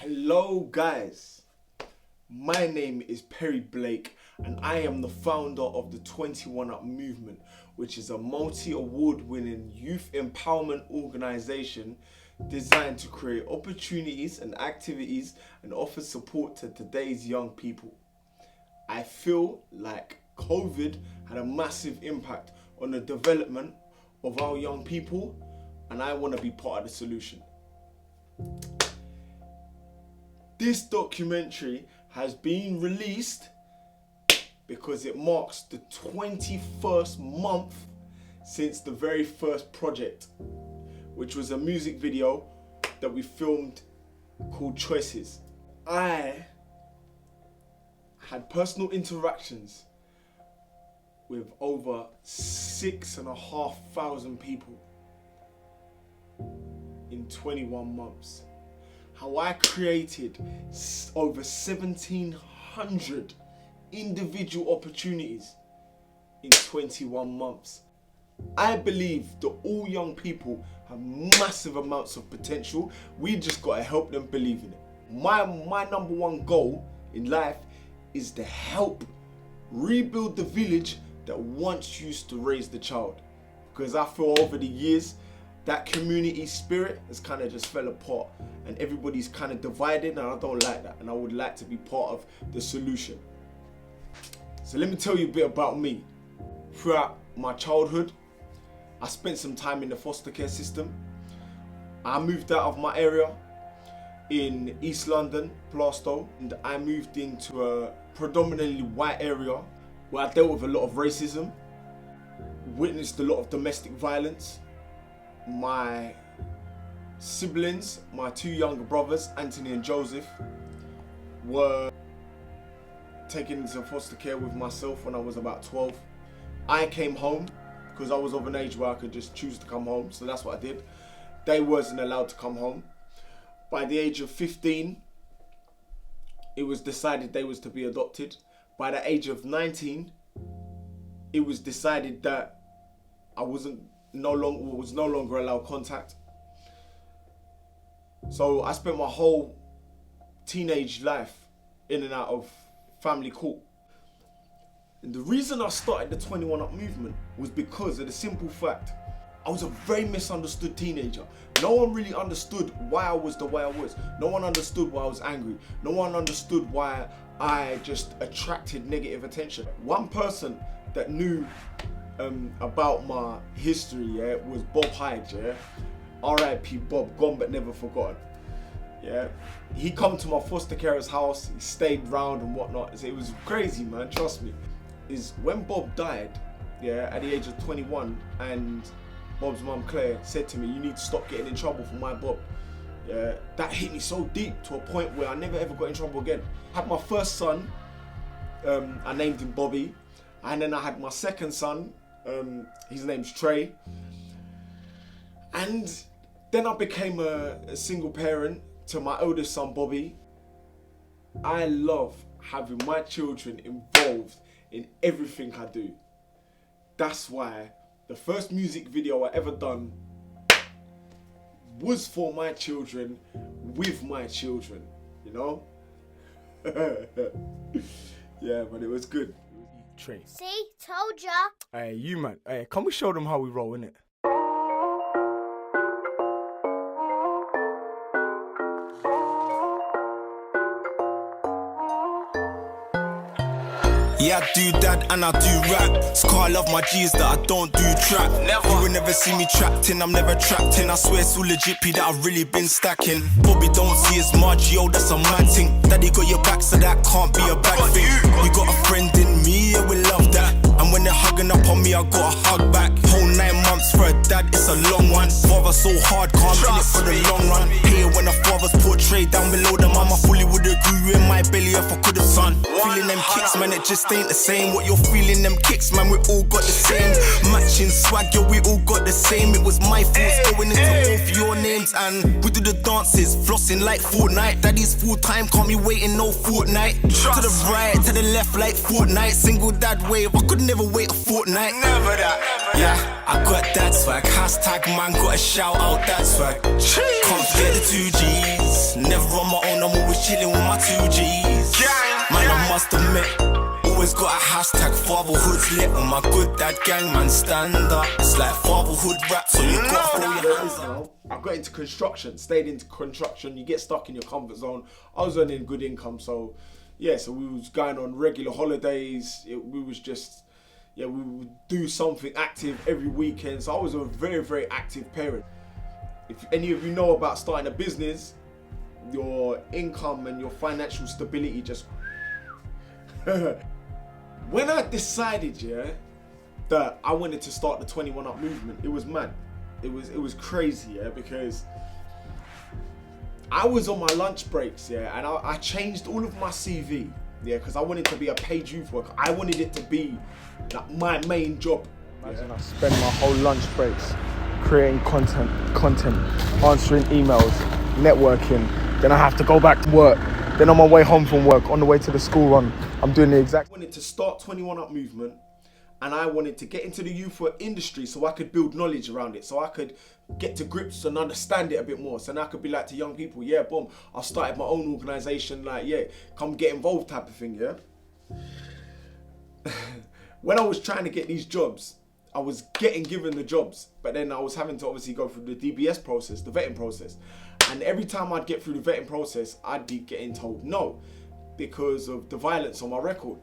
Hello guys, my name is Perry Blake and I am the founder of the 21 Up Movement, which is a multi-award winning youth empowerment organization designed to create opportunities and activities and offer support to today's young people. I feel like COVID had a massive impact on the development of our young people and I want to be part of the solution. This documentary has been released because it marks the 21st month since the very first project, which was a music video that we filmed called Choices. I had personal interactions with over 6,500 people in 21 months. How I created over 1,700 individual opportunities in 21 months. I believe that all young people have massive amounts of potential. We just gotta help them believe in it. My number one goal in life is to help rebuild the village that once used to raise the child. Because I feel over the years, that community spirit has kind of just fell apart and everybody's kind of divided, and I don't like that, and I would like to be part of the solution. So let me tell you a bit about me. Throughout my childhood, I spent some time in the foster care system. I moved out of my area in East London, Plaistow, and I moved into a predominantly white area where I dealt with a lot of racism, witnessed a lot of domestic violence. My siblings, my two younger brothers, Anthony and Joseph, were taken into foster care with myself when I was about 12. I came home because I was of an age where I could just choose to come home, so that's what I did. They wasn't allowed to come home. By the age of 15, it was decided they was to be adopted. By the age of 19, it was decided that I was no longer allowed contact. So I spent my whole teenage life in and out of family court. And the reason I started the 21 Up movement was because of the simple fact I was a very misunderstood teenager. No one really understood why I was the way I was. No one understood why I was angry. No one understood why I just attracted negative attention. One person that knew about my history, was Bob Hyde, R.I.P. Bob, gone but never forgotten. He come to my foster carer's house, he stayed round and whatnot. It was crazy, man, trust me. Is when Bob died, at the age of 21, and Bob's mum Claire said to me, "You need to stop getting in trouble for my Bob." That hit me so deep to a point where I never ever got in trouble again. I had my first son, I named him Bobby, and then I had my second son, his name's Trey. And then I became a single parent to my oldest son, Bobby. I love having my children involved in everything I do. That's why the first music video I ever done was for my children, with my children, you know? Yeah, but it was good. Trey. See? Told ya. Hey, you man. Hey, can we show them how we roll, innit? Yeah, I do that and I do rap. Scar love my G's that I don't do trap. Never. You will never see me trapped in, I'm never trapped in. I swear it's all legit, P, that I've really been stacking. Bobby don't see his march, yo, that's a mad thing. Daddy got your back, so that can't be a bad thing. You got a friend in me, yeah, we love that. And when they're hugging up on me, I got a hug back. Whole 9 months for a dad, it's a long one. Father so hard, can't in it for the long run. Here when a father's portrayed down below the mama, fully would agree in my belly if I could've son. Feeling them kicks, man, it just ain't the same. What you're feeling, them kicks, man, we all got the same. Matching swag, yo, we all got the same. It was my fault going into both your names. And we do the dances, flossing like Fortnite. Daddy's full time, can't be waiting no fortnight. To the right, to the left like Fortnite. Single dad wave, I could never wait a fortnight. Never that. Yeah, I got that swag. Hashtag man, got a shout out that swag. Can't forget the 2Gs. Never on my own, I'm always chilling with my 2Gs. Man, I must admit, always got a hashtag fatherhood's lit on my good dad gang, man, stand up. It's like fatherhood rap, so you gotta throw your hands up. I got into construction, stayed into construction. You get stuck in your comfort zone. I was earning good income, so yeah, so we was going on regular holidays. We would do something active every weekend. So I was a very, very active parent. If any of you know about starting a business, your income and your financial stability just... When I decided, that I wanted to start the 21 Up movement, it was mad. It was crazy, because I was on my lunch breaks, and I changed all of my CV, because I wanted to be a paid youth worker. I wanted it to be like my main job. Imagine I spend my whole lunch breaks creating content, answering emails, networking. Then I have to go back to work. Then on my way home from work, on the way to the school run, I'm doing the exact... I wanted to start 21 Up movement, and I wanted to get into the youth work industry so I could build knowledge around it, so I could get to grips and understand it a bit more. So now I could be like to young people, boom, I started my own organisation, come get involved type of thing, When I was trying to get these jobs, I was getting given the jobs, but then I was having to obviously go through the DBS process, the vetting process. And every time I'd get through the vetting process, I'd be getting told no because of the violence on my record.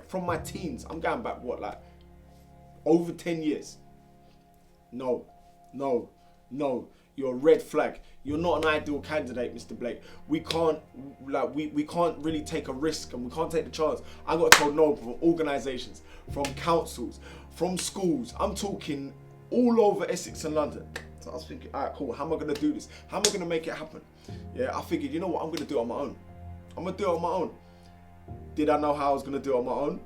From my teens, I'm going back, over 10 years. No, you're a red flag. You're not an ideal candidate, Mr. Blake. We can't really take a risk, and we can't take the chance. I got told no from organisations, from councils, from schools. I'm talking all over Essex and London. So I was thinking, all right, cool, how am I gonna do this? How am I gonna make it happen? I figured, you know what, I'm gonna do it on my own. I'm gonna do it on my own. Did I know how I was gonna do it on my own?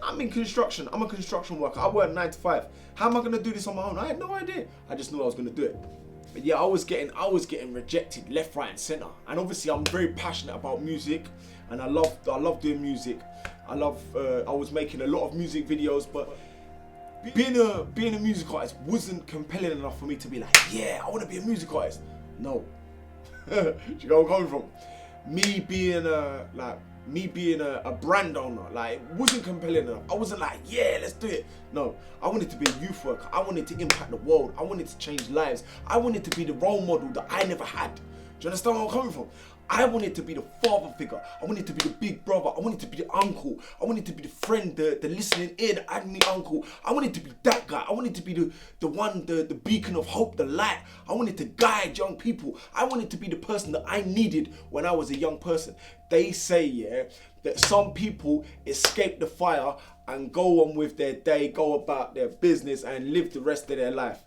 I'm in construction. I'm a construction worker. I work 9 to 5. How am I gonna do this on my own? I had no idea. I just knew I was gonna do it. But I was getting rejected left, right, and center. And obviously, I'm very passionate about music, and I love doing music. I was making a lot of music videos, but being a music artist wasn't compelling enough for me to be like, I want to be a music artist. No. Do you know where I'm coming from? Me being a brand owner, it wasn't compelling enough. I wasn't like, let's do it. No, I wanted to be a youth worker. I wanted to impact the world. I wanted to change lives. I wanted to be the role model that I never had. Do you understand where I'm coming from? I wanted to be the father figure. I wanted to be the big brother. I wanted to be the uncle. I wanted to be the friend, the listening ear, the agony uncle. I wanted to be that guy. I wanted to be the one, the beacon of hope, the light. I wanted to guide young people. I wanted to be the person that I needed when I was a young person. They say, that some people escape the fire and go on with their day, go about their business and live the rest of their life.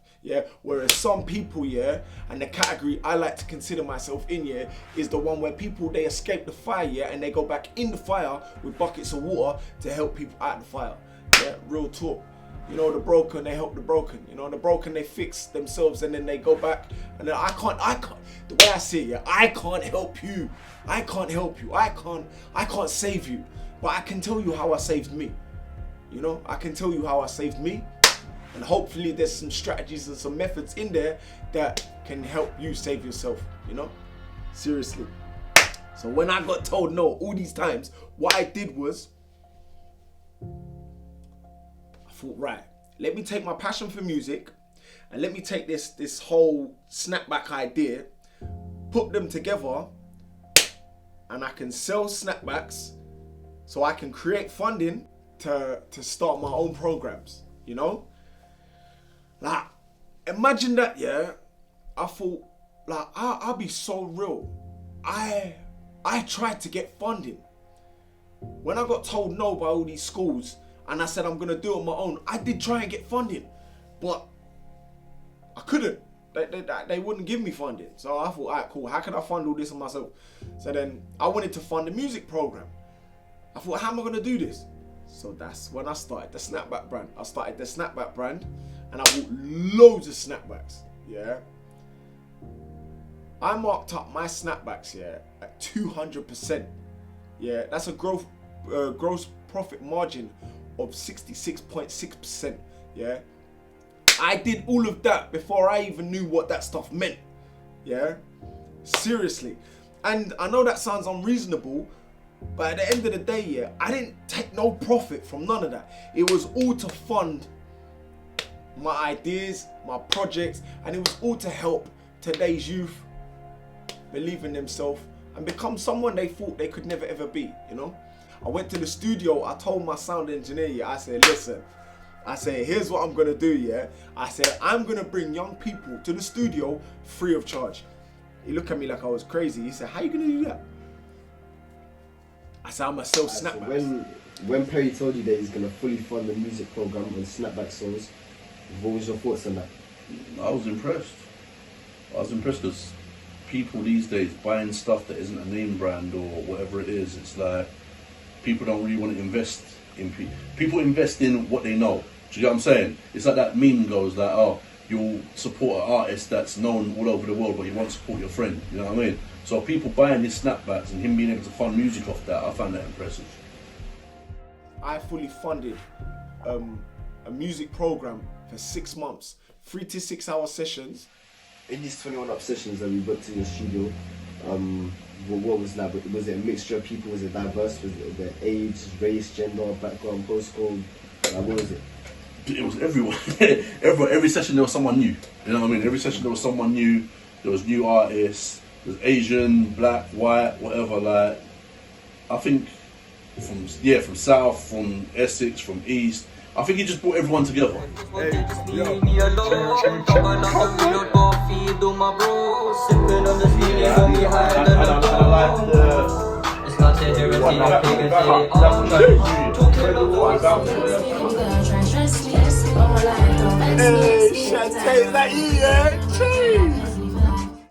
Whereas some people, and the category I like to consider myself in, is the one where people, they escape the fire, and they go back in the fire with buckets of water to help people out of the fire. Real talk. The broken, they help the broken. The broken, they fix themselves, and then they go back. And then I can't, the way I see it, I can't help you. I can't help you. I can't save you. But I can tell you how I saved me. I can tell you how I saved me. And hopefully there's some strategies and some methods in there that can help you save yourself, Seriously. So when I got told no all these times, what I did was, I thought, right, let me take my passion for music and let me take this whole snapback idea, put them together, and I can sell snapbacks so I can create funding to start my own programs, Imagine that, I thought, I'll be so real. I tried to get funding. When I got told no by all these schools and I said I'm gonna do it on my own, I did try and get funding, but I couldn't. They wouldn't give me funding. So I thought, all right, cool, how can I fund all this on myself? So then I wanted to fund a music program. I thought, how am I gonna do this? So that's when I started the Snapback brand. I started the Snapback brand, and I bought loads of snapbacks, I marked up my snapbacks, at 200%. That's a gross profit margin of 66.6%, I did all of that before I even knew what that stuff meant. Yeah? Seriously. And I know that sounds unreasonable, but at the end of the day, yeah, I didn't take no profit from none of that. It was all to fund my ideas, my projects, and it was all to help today's youth believe in themselves and become someone they thought they could never ever be, you know? I went to the studio, I told my sound engineer, yeah, I said, listen, I said, here's what I'm gonna do, yeah? I said, I'm gonna bring young people to the studio free of charge. He looked at me like I was crazy. He said, how you gonna do that? I said, I'm gonna sell snapbacks. So when Perry told you that he's gonna fully fund the music program on snapback songs, what was your thoughts on that? I was impressed. Because people these days buying stuff that isn't a name brand or whatever it is, it's like people don't really want to invest in people invest in what they know. Do you know what I'm saying? It's like that meme goes like, oh, you'll support an artist that's known all over the world, but you won't support your friend. You know what I mean? So people buying his snapbacks and him being able to fund music off that, I found that impressive. I fully funded a music program for 6 months, 3 to 6 hour sessions. In these 21 Up sessions that we booked in your studio, what was that? Was it a mixture of people? Was it diverse? Was it the age, race, gender, background, postcode? What was it? It was everyone. Every session there was someone new. You know what I mean? Every session there was someone new. There was new artists. There was Asian, black, white, whatever. Like, I think from South, from Essex, from East. I think he just brought everyone together.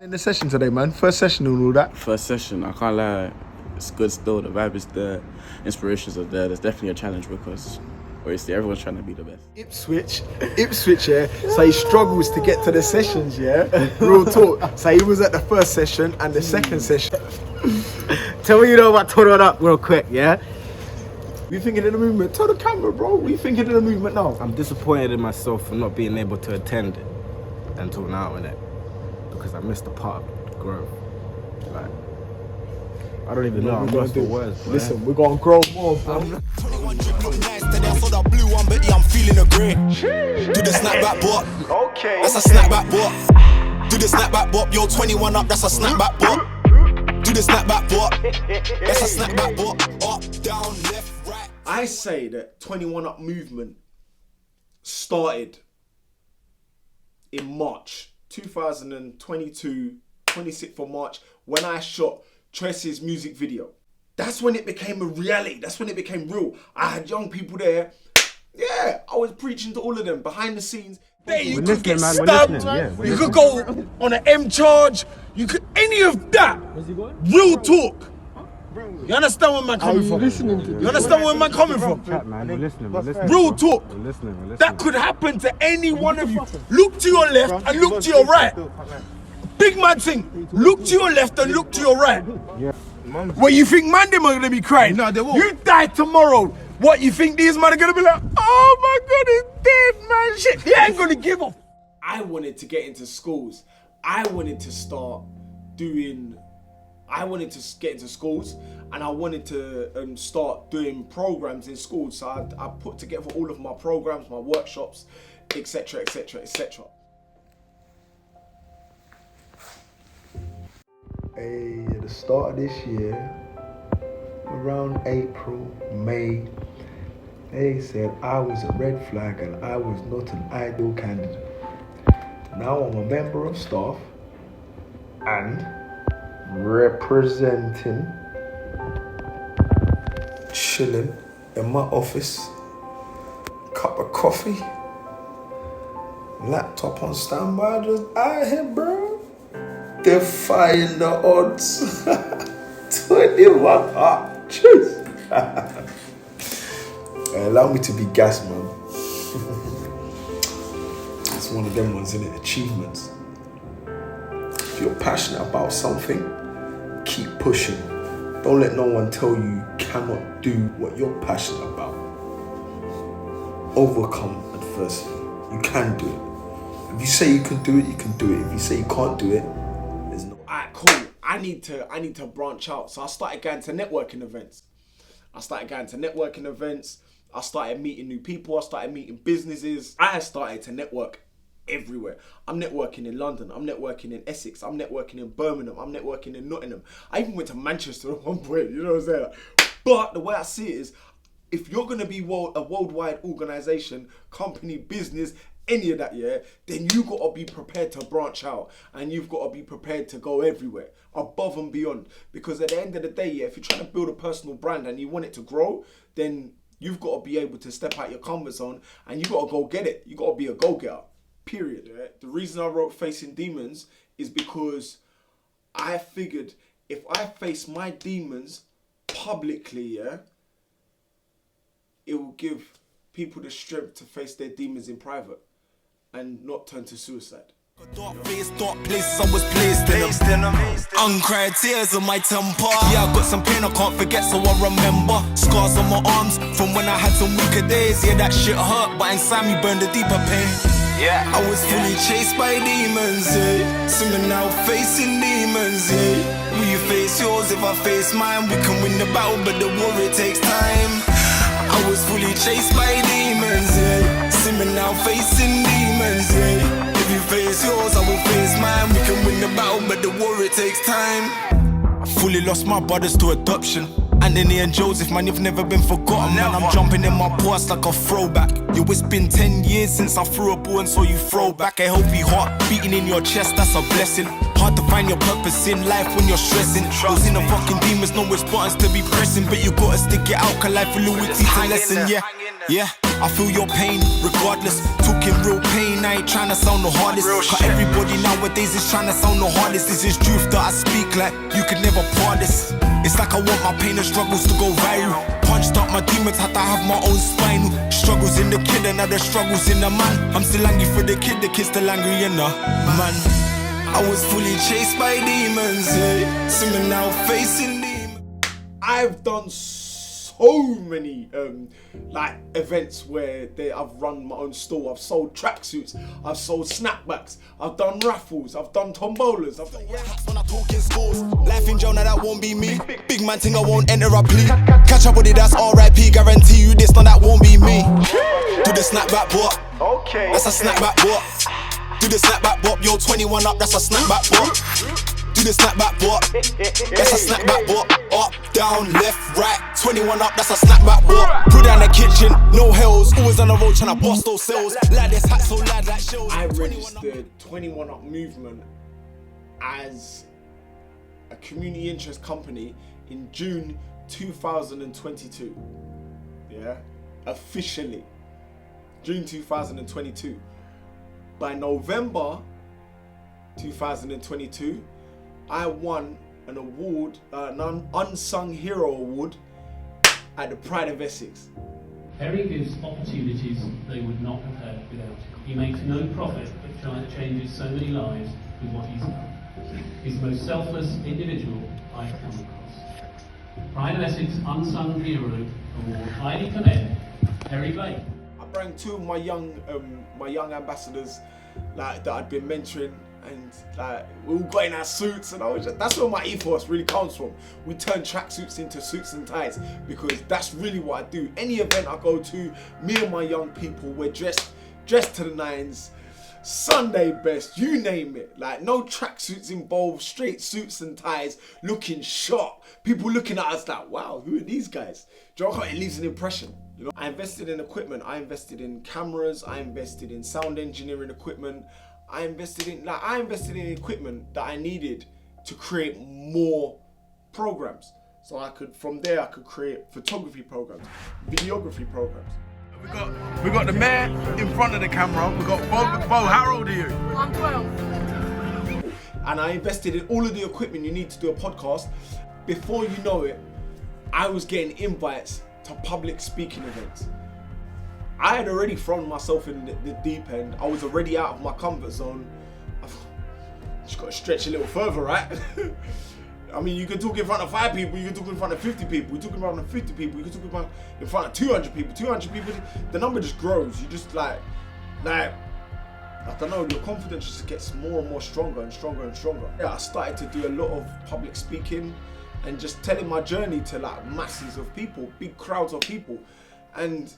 In the session today, man. First session and all that. First session, I can't lie, it's good still. The vibe is there, inspirations are there. There's definitely a challenge because obviously everyone's trying to be the best. Ipswich, yeah. So he struggles to get to the sessions, yeah. Real talk. So he was at the first session and the second session. Tell me you know about Turn Up real quick, yeah? We thinking of the movement. Tell the camera, bro. We thinking of the movement now. I'm disappointed in myself for not being able to attend until now, innit? Because I missed the part of the growth. Like, I don't even know. I'm lost for words, bro. Listen, we're gonna grow more, bro. 21 drip look nice today. I saw that blue one, but yeah, I'm feeling the grey. Do the snapback bop. Okay. That's a snapback bop. Do the snapback bop. Yo, 21 up. That's a snapback bop. Do the snapback bop. That's a snapback bop. Up, down, left, right. I say that 21 Up movement started in March 2022, 26th of March, when I shot Tress's music video. That's when it became a reality. That's when it became real. I had young people there. Yeah, I was preaching to all of them behind the scenes. There you could get stabbed, you could go on an M charge, you could, any of that. Real talk. You understand where man coming from? You understand where man coming from? Real talk. That could happen to any one of you. Look to your left and look to your right. Big man thing. Look to your left and look to your right. Well, you think man them are gonna be crying? No, they won't. You die tomorrow. What, you think these men are gonna be like, oh my God, he's dead, man, shit. They ain't gonna give up. I wanted to get into schools. I wanted to get into schools, and I wanted to start doing programs in schools. So I put together all of my programs, my workshops, etc, etc, etc. Hey, at the start of this year, around April, May, they said I was a red flag and I was not an ideal candidate. Now I'm a member of staff and representing, chilling in my office, cup of coffee, laptop on standby, just out here, bro, defying the odds. 21 up, cheers. Allow me to be gas, man. It's one of them ones, innit? Achievements. If you're passionate about something, keep pushing. Don't let no one tell you cannot do what you're passionate about. Overcome adversity. You can do it. If you say you can do it, you can do it. If you say you can't do it, there's no. Alright, cool. I need to branch out. So I started going to networking events. I started meeting new people. I started meeting businesses. I started to network everywhere. I'm networking in London. I'm networking in Essex. I'm networking in Birmingham. I'm networking in Nottingham. I even went to Manchester at one point. You know what I'm saying? But the way I see it is, if you're going to be a worldwide organization, company, business, any of that, yeah, then you got to be prepared to branch out, and you've got to be prepared to go everywhere, above and beyond. Because at the end of the day, yeah, if you're trying to build a personal brand and you want it to grow, then you've got to be able to step out your comfort zone, and you got to go get it. You got to be a go-getter, period. Yeah? The reason I wrote Facing Demons is because I figured if I face my demons publicly, yeah, it will give people the strength to face their demons in private and not turn to suicide. Dark place, dark places I was placed in them. Uncried tears on my temper. Yeah, I got some pain I can't forget, so I remember. Scars on my arms from when I had some weaker days. Yeah, that shit hurt, but inside me burned a deeper pain. Yeah, I was fully chased by demons, yeah. See me now facing demons, yeah. Will you face yours? If I face mine, we can win the battle, but the war, it takes time. I was fully chased by demons, yeah. See me now facing demons, yeah. If you face yours, I will face mine. We can win the battle, but the war, it takes time. I fully lost my brothers to adoption. Anthony and Joseph, man, you've never been forgotten. Man, I'm jumping in my past like a throwback. Yo, it's been 10 years since I threw a ball and saw you throw back. A healthy heart beating in your chest, that's a blessing. Hard to find your purpose in life when you're stressing. Those in the fucking demons know which buttons to be pressing, but you gotta stick it out, cause life will always teach a lesson, yeah. Yeah, I feel your pain, regardless. Talking real pain, I ain't trying to sound the hardest. Cause everybody nowadays is trying to sound the hardest. This is truth that I speak like you could never part this. It's like I want my pain and struggles to go viral. Punched up my demons, had to have my own spinal. Struggles in the kid and now the struggles in the man. I'm still angry for the kid's still angry in the man. I was fully chased by demons, yeah. See me now facing demons. I've done so many like events where I've run my own store. I've sold tracksuits, I've sold snapbacks, I've done raffles, I've done tombolas, I've done when I talk in schools. Life in jail, now that won't be me. Big man thing, I won't enter a plea. Catch up with it, that's RIP. Guarantee you this, no, that won't be me. Do the snapback bop. Okay. That's a snapback bop. Do the snapback bop. Yo, 21 up, that's a snapback bop. Do the snapback bop. That's a snapback bop. Up, down, left, right. 21 up, that's a snapback bop. Put down the kitchen, no hells. Always on the road trying to bust those sales. Lad, this hat so lad like shells. I registered 21 Up Movement as a community interest company in June 2022. Yeah, officially. June 2022. By November 2022, I won an award, an Unsung Hero Award at the Pride of Essex. Harry gives opportunities they would not have had without him. He makes no profit but changes so many lives with what he's done. He's the most selfless individual I've come across. Pride of Essex Unsung Hero Award. Highly commend Harry Blake. I brought two of my young ambassadors, like that I'd been mentoring, and like we all got in our suits, and that's where my ethos really comes from. We turn tracksuits into suits and ties because that's really what I do. Any event I go to, me and my young people, we're dressed to the nines, Sunday best, you name it. Like no tracksuits involved, straight suits and ties, looking sharp. People looking at us like, wow, who are these guys? Do you know how it leaves an impression? You know, I invested in equipment. I invested in cameras. I invested in sound engineering equipment. I invested in equipment that I needed to create more programs. So from there I could create photography programs, videography programs. We got the mayor in front of the camera. We got Bo. How old are you? I'm 12. And I invested in all of the equipment you need to do a podcast. Before you know it, I was getting invites to public speaking events. I had already thrown myself in the deep end. I was already out of my comfort zone. I've just got to stretch a little further, right? I mean, you can talk in front of 5 people, you can talk in front of 50 people, you talk in front of 50 people, you can talk in front of 200 people. 200 people, the number just grows. You just like I don't know, your confidence just gets more and more stronger and stronger and stronger. Yeah, I started to do a lot of public speaking and just telling my journey to like masses of people, big crowds of people. And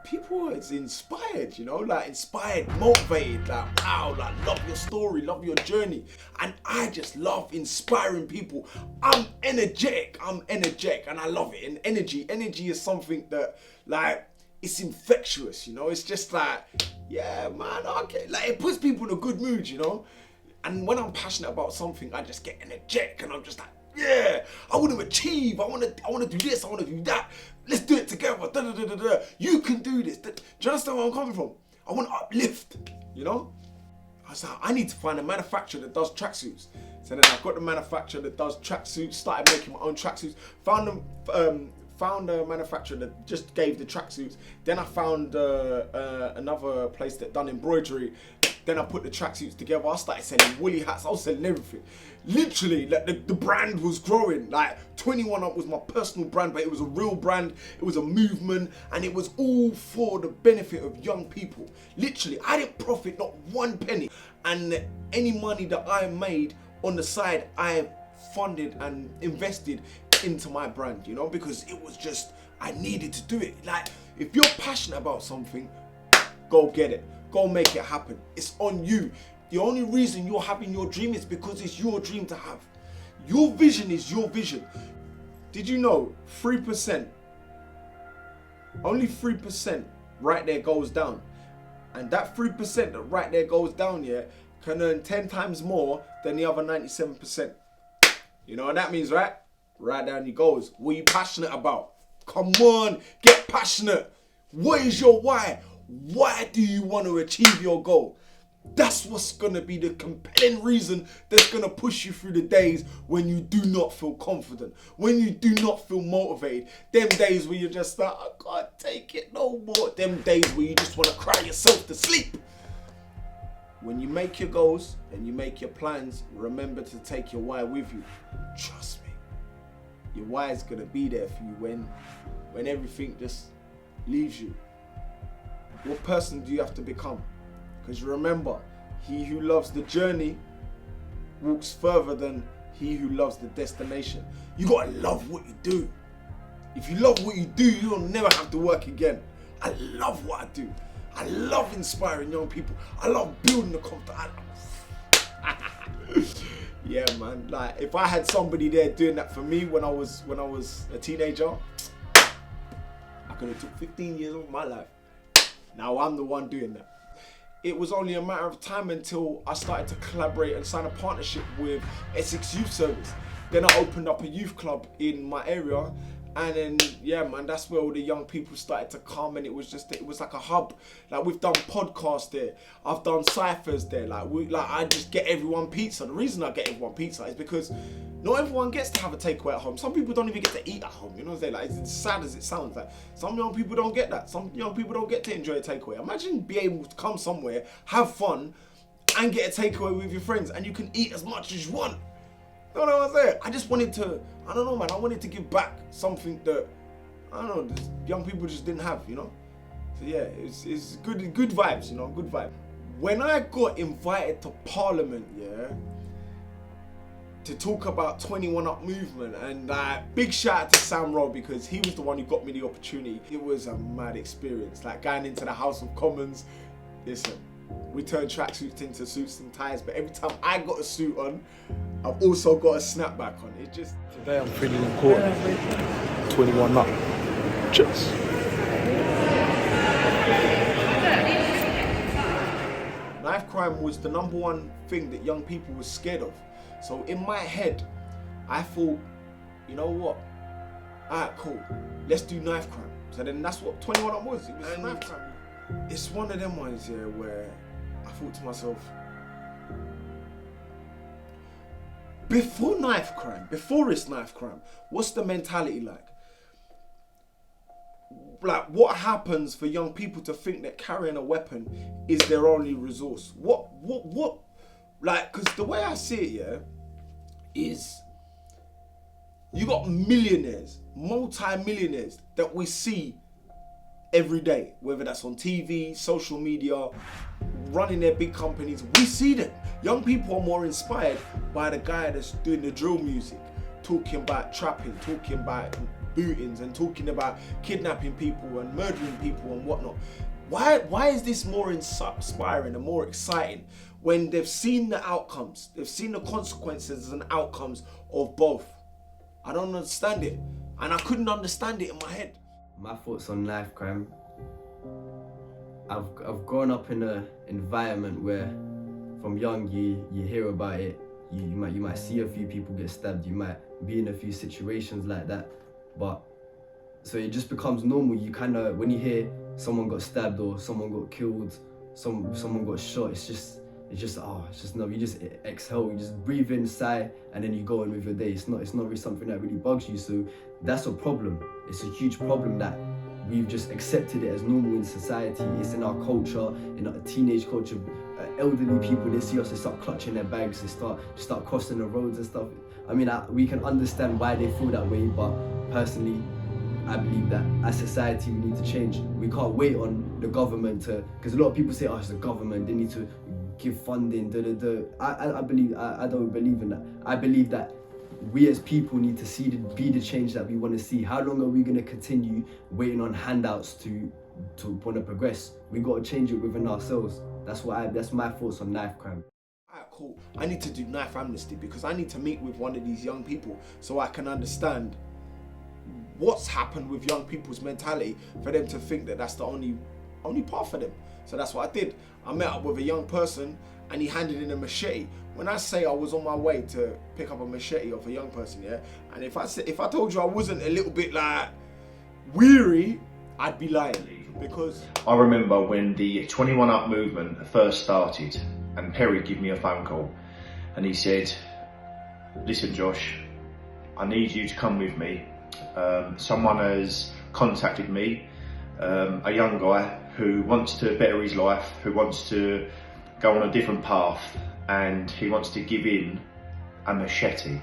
people is inspired, you know, like inspired, motivated, like wow, like love your story, love your journey. And I just love inspiring people. I'm energetic and I love it. And energy is something that like, it's infectious, you know. It's just like, yeah, man, okay. Like it puts people in a good mood, you know. And when I'm passionate about something, I just get energetic, and I'm just like, yeah, I want to achieve. I want to do this. I want to do that. Let's do it together. Da, da, da, da, da. You can do this. Do you understand where I'm coming from? I want to uplift, you know. I was like, I need to find a manufacturer that does tracksuits. So then I got the manufacturer that does tracksuits. Started making my own tracksuits. Found a manufacturer that just gave the tracksuits. Then I found another place that done embroidery. Then I put the tracksuits together. I started selling woolly hats. I was selling everything. Literally, like the brand was growing. Like 21 Up was my personal brand, but it was a real brand. It was a movement, and it was all for the benefit of young people. Literally, I didn't profit not one penny. And any money that I made on the side, I funded and invested into my brand, you know, because it was just, I needed to do it. Like, if you're passionate about something, go get it. Go make it happen. It's on you. The only reason you're having your dream is because it's your dream to have. Your vision is your vision. Did you know 3%, only 3% right there goes down? And that 3% that right there goes down, yeah, can earn 10 times more than the other 97%. You know what that means, right? Right down he goes. What are you passionate about? Come on, get passionate. What is your why? Why do you want to achieve your goal? That's what's going to be the compelling reason that's going to push you through the days when you do not feel confident, when you do not feel motivated. Them days where you're just like, I can't take it no more. Them days where you just want to cry yourself to sleep. When you make your goals and you make your plans, remember to take your why with you. Trust me. Your why is going to be there for you when everything just leaves you. What person do you have to become? Because remember, he who loves the journey walks further than he who loves the destination. You got to love what you do. If you love what you do, you'll never have to work again. I love what I do. I love inspiring young people. I love building the confidence. Yeah, man. Like, if I had somebody there doing that for me when I was a teenager, I could have took 15 years of my life. Now I'm the one doing that. It was only a matter of time until I started to collaborate and sign a partnership with Essex Youth Service. Then I opened up a youth club in my area, and then, yeah, man, that's where all the young people started to come, and it was like a hub. Like, we've done podcasts there, I've done ciphers there. I just get everyone pizza. The reason I get everyone pizza is because not everyone gets to have a takeaway at home. Some people don't even get to eat at home. You know what I'm saying? Like, it's as sad as it sounds. Like, some young people don't get that. Some young people don't get to enjoy a takeaway. Imagine being able to come somewhere, have fun, and get a takeaway with your friends, and you can eat as much as you want. You know what I'm saying? I just wanted to, I don't know, man, I wanted to give back something that, I don't know, young people just didn't have, you know? So yeah, it's good vibes, you know, good vibe. When I got invited to Parliament, yeah, to talk about 21 Up movement, and big shout out to Sam Rowe, because he was the one who got me the opportunity. It was a mad experience, like going into the House of Commons. Listen, we turned tracksuits into suits and ties, but every time I got a suit on, I've also got a snapback on. It just... Today I'm feeling important. 21 Up. Cheers. Knife crime was the #1 thing that young people were scared of. So in my head, I thought, you know what? Alright, cool. Let's do knife crime. So then that's what 21 Up was. It was knife crime. It's one of them ones, yeah, where I thought to myself, before it's knife crime, what's the mentality like? Like, what happens for young people to think that carrying a weapon is their only resource? What? Like, because the way I see it, yeah, is you got millionaires, multi-millionaires that we see every day, whether that's on TV, social media, running their big companies, we see them. Young people are more inspired by the guy that's doing the drill music, talking about trapping, talking about bootings, and talking about kidnapping people and murdering people and whatnot. Why is this more inspiring and more exciting when they've seen the outcomes, they've seen the consequences and outcomes of both? I don't understand it, and I couldn't understand it in my head. My thoughts on knife crime. I've grown up in an environment where from young you hear about it, you might see a few people get stabbed, you might be in a few situations like that, but so it just becomes normal. You kind of, when you hear someone got stabbed or someone got killed, someone got shot, it's just no, you just exhale, you just breathe in, sigh, and then you go on with your day. It's not really something that really bugs you. So that's a problem. It's a huge problem that we've just accepted it as normal in society. It's in our culture, in our teenage culture. Elderly people, they see us, they start clutching their bags, they start crossing the roads and stuff. I mean, we can understand why they feel that way, but personally, I believe that as society we need to change. We can't wait on the government to, because a lot of people say, oh, it's the government, they need to give funding, I don't believe in that. I believe that we as people need to be the change that we want to see. How long are we going to continue waiting on handouts to want to progress? We got to change it within ourselves. That's my thoughts on knife crime. Alright, cool. I need to do knife amnesty because I need to meet with one of these young people so I can understand what's happened with young people's mentality for them to think that that's the only path for them. So that's what I did. I met up with a young person and he handed in a machete. When I say I was on my way to pick up a machete off a young person, yeah, and if I told you I wasn't a little bit like weary, I'd be lying. Because I remember when the 21 Up movement first started and Perry gave me a phone call and he said, listen Josh, I need you to come with me. Someone has contacted me, a young guy who wants to better his life, who wants to go on a different path, and he wants to give in a machete.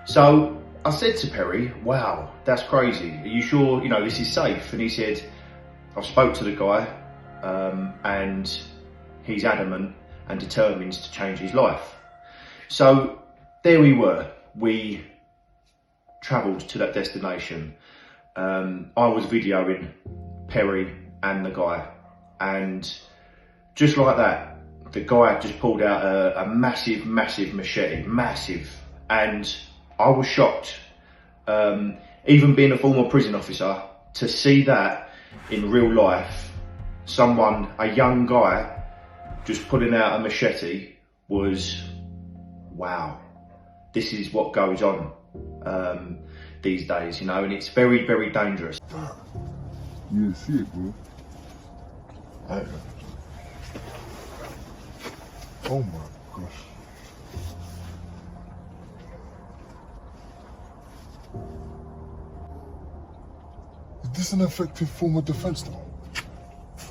So I said to Perry, wow, that's crazy. Are you sure, this is safe? And he said, I've spoke to the guy and he's adamant and determined to change his life. So there we were. We travelled to that destination. I was videoing Perry and the guy, and just like that, the guy just pulled out a massive machete, massive, and I was shocked. Even being a former prison officer, to see that in real life, a young guy just pulling out a machete was, wow, this is what goes on these days, and it's very, very dangerous. You didn't see it, bro. Oh my gosh. Is this an effective form of defense though?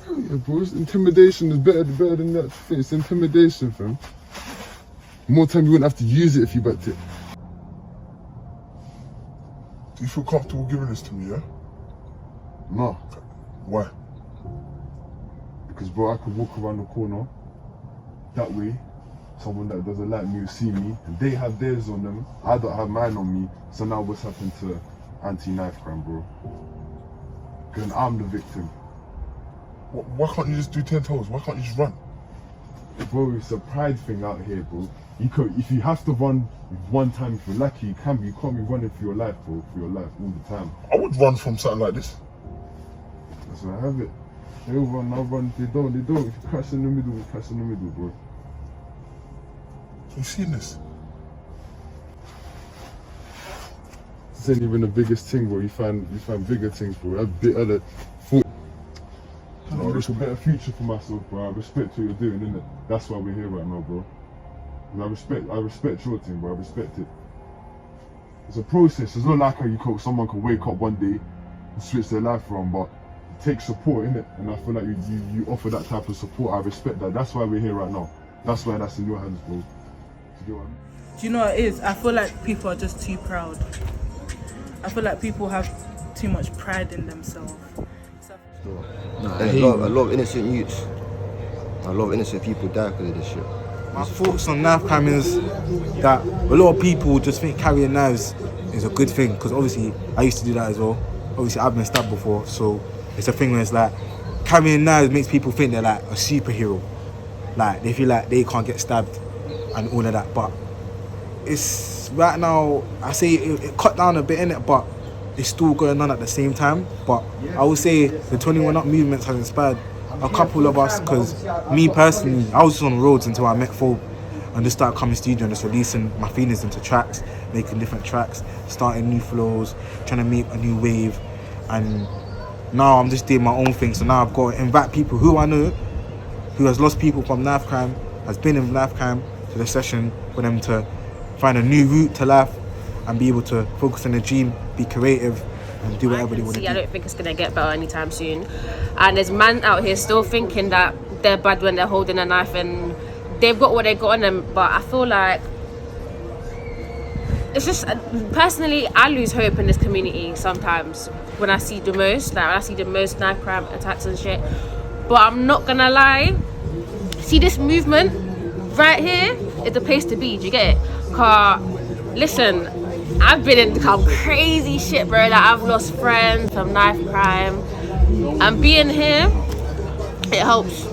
Yeah, bro, intimidation is better than that. It's intimidation, fam. More time you wouldn't have to use it if you backed it. Do you feel comfortable giving this to me, yeah? No. Why? Because, bro, I could walk around the corner. That way, someone that doesn't like me will see me, and they have theirs on them. I don't have mine on me. So now what's happened to anti-knife crime, bro? Because I'm the victim. Why can't you just do 10 toes? Why can't you just run? Bro, it's a pride thing out here, bro. If you have to run one time, if you're lucky, you can be. You can't be running for your life, bro, for your life all the time. I would run from something like this. That's why I have it. They'll run, I'll run. They don't. If you crash in the middle, we crash in the middle, bro. You seen this? This ain't even the biggest thing, bro. You find bigger things, bro. That's bit of it. There's a better future for myself, bro. I respect what you're doing, innit? That's why we're here right now, bro. I respect your thing, bro. I respect it. It's a process. It's not like how someone can wake up one day and switch their life around, but it takes support, innit? And I feel like you offer that type of support. I respect that. That's why we're here right now. That's why that's in your hands, bro. Do you know what it is? I feel like people are just too proud. I feel like people have too much pride in themselves. A lot of innocent youths A lot of innocent people die because of this shit. My thoughts on knife crime is that a lot of people just think carrying knives is a good thing, because obviously I used to do that as well. Obviously I've been stabbed before, so it's a thing where it's like carrying knives makes people think they're like a superhero. Like they feel like they can't get stabbed and all of that. But it's right now, I say it cut down a bit in it, but it's still going on at the same time. But I would say the 21 Up movement has inspired a couple of us, because me personally, I was just on the roads until I met Phobe and just started coming studio and just releasing my feelings into tracks, making different tracks, starting new flows, trying to make a new wave. And now I'm just doing my own thing. So now I've got to invite people who I know, who has lost people from knife crime, has been in knife crime, to the session for them to find a new route to life and be able to focus on their dream, be creative, and do whatever they want to do. I don't think it's going to get better anytime soon. And there's man out here still thinking that they're bad when they're holding a knife and they've got what they got on them. But I feel like it's just, personally, I lose hope in this community sometimes when I see the most, like when I see the most knife crime attacks and shit. But I'm not gonna lie, see this movement right here is the place to be, do you get it? Cause listen, I've been in some crazy shit, bro. Like I've lost friends from knife crime, and being here, it helps.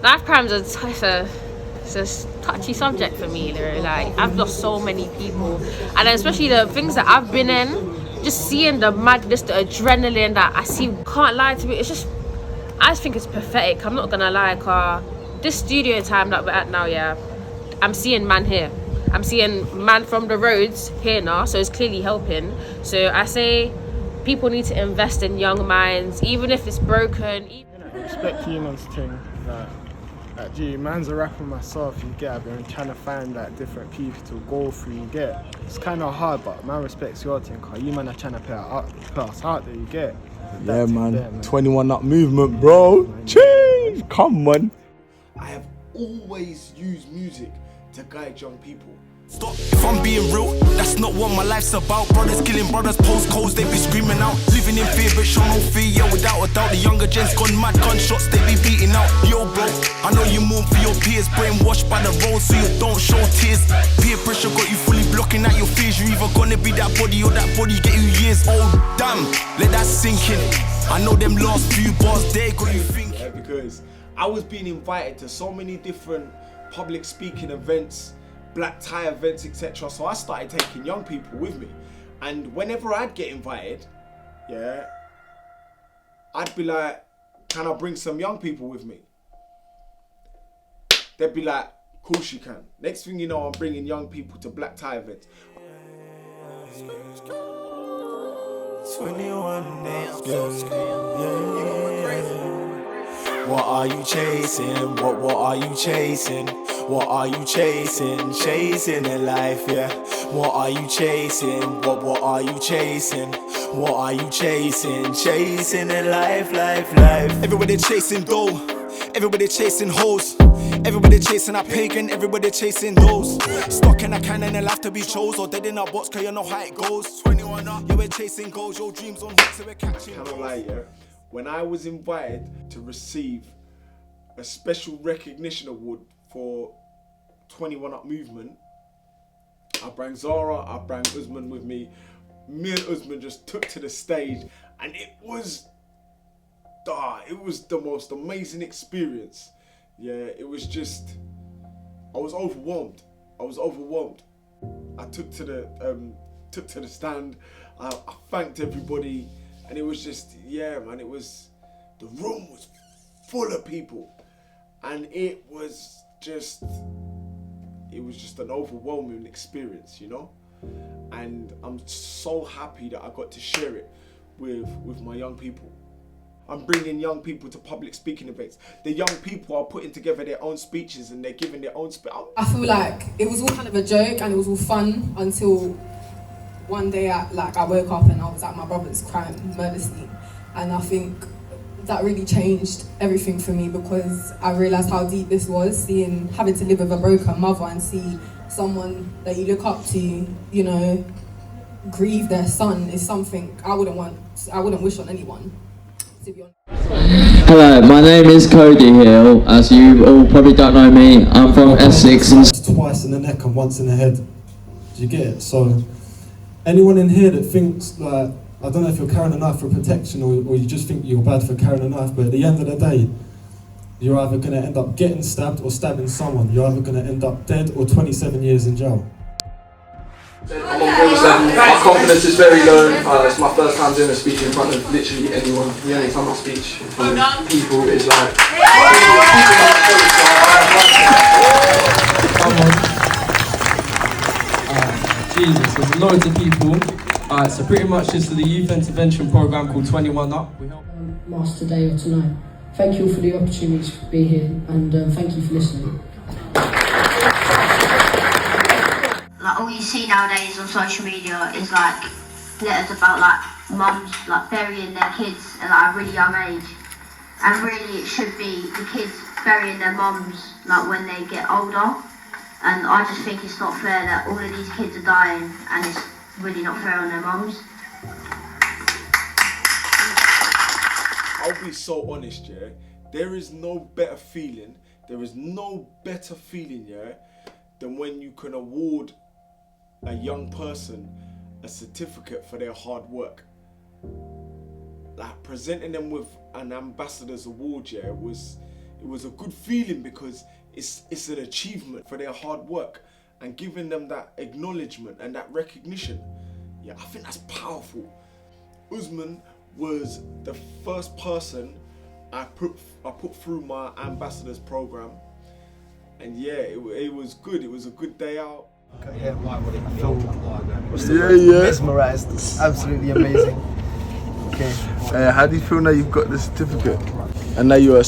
Knife crime's it's a touchy subject for me, like I've lost so many people, and especially the things that I've been in, just seeing the madness, the adrenaline that I see, can't lie to me, it's just, I just think it's pathetic. I'm not gonna lie, car this studio time that we're at now, yeah, I'm seeing man here, I'm seeing man from the roads here now, so it's clearly helping. So I say people need to invest in young minds, even if it's broken. Respect Union's thing, like, gee, man's a rapper myself, you get, I've been trying to find like different people to go through, you get. It's kind of hard, but man respects your thing, cause you man are trying to put us out there, you get. Yeah, man. 21 Up movement, bro. Cheese, come on. I have always used music to guide young people. Stop. If I'm being real, that's not what my life's about. Brothers killing brothers, postcodes, they be screaming out. Living in fear, but show no fear, yeah, without a doubt. The younger gents gone mad, gunshots, they be beating out. Yo, bro, I know you mourn for your peers, brainwashed by the road, so you don't show tears. Peer pressure got you fully blocking out your fears. You either gonna be that body or that body get you years. Oh, damn, let that sink in. I know them last few bars, they got you thinking. Yeah, because I was being invited to so many different public speaking events, black tie events, etc. So I started taking young people with me, and whenever I'd get invited, yeah, I'd be like, can I bring some young people with me? They'd be like, of course you can. Next thing you know, I'm bringing young people to black tie events. 21 days, What are you chasing? What are you chasing? What are you chasing? Chasing in life, yeah. What are you chasing? What are you chasing? What are you chasing? Chasing in life, life. Everybody chasing dough. Everybody chasing hoes. Everybody chasing a pagan. Everybody chasing those. Stuck in a can and life to be chose. Or dead in a box, cause you know how it goes. 21 up, yeah, we're chasing goals. Your dreams on hooks, so we're catching. I can't lie, yeah. When I was invited to receive a special recognition award for 21 Up movement, I brought Zara, I brought Usman with me. Me and Usman just took to the stage, and it was the most amazing experience. Yeah, it was just, I was overwhelmed. I took to the stand. I thanked everybody, and it was just, yeah, man. The room was full of people, and it was just an overwhelming experience, you know. And I'm so happy that I got to share it with my young people. I'm bringing young people to public speaking events. The young people are putting together their own speeches and they're giving their own speech. I feel like it was all kind of a joke and it was all fun until one day I woke up and I was at my brother's crime murder scene, and I think that really changed everything for me because I realised how deep this was, having to live with a broken mother and see someone that you look up to, you know, grieve their son is something I wouldn't wish on anyone, to be honest. Hello, my name is Cody Hill. As you all probably don't know me, I'm from Essex. Twice in the neck and once in the head. Do you get it? So, anyone in here that thinks like, I don't know if you're carrying a knife for protection or you just think you're bad for carrying a knife, but at the end of the day, you're either going to end up getting stabbed or stabbing someone. You're either going to end up dead or 27 years in jail. I'm on Bill's level. My confidence is very low. It's my first time doing a speech in front of literally anyone. The only time I speech in front of people is like... Jesus, there's loads of people. So pretty much this is the youth intervention program called 21 Up. We help Mass today or tonight. Thank you for the opportunity to be here, and thank you for listening. Like all you see nowadays on social media is like letters about like mums like burying their kids at like a really young age, and really it should be the kids burying their mums like when they get older. And I just think it's not fair that all of these kids are dying and it's really not fair on their mums. I'll be so honest, yeah. There is no better feeling. There is no better feeling, yeah, than when you can award a young person a certificate for their hard work. Like presenting them with an ambassador's award, yeah, it was a good feeling because it's an achievement for their hard work and giving them that acknowledgement and that recognition. Yeah, I think that's powerful. Usman was the first person I put through my ambassadors program, and yeah, it was good. It was a good day out. Mesmerised. It's absolutely amazing. Okay. How do you feel now you've got the certificate? And now you're